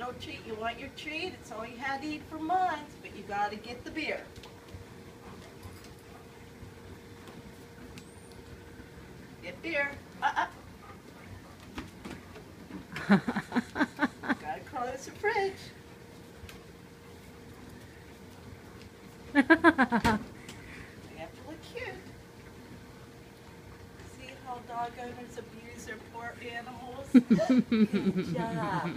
no treat. You want your treat. It's all you had to eat for months, but you got to get the beer. Get beer. Gotta close the fridge. You have to look cute. See how dog owners abuse their poor animals? Good job.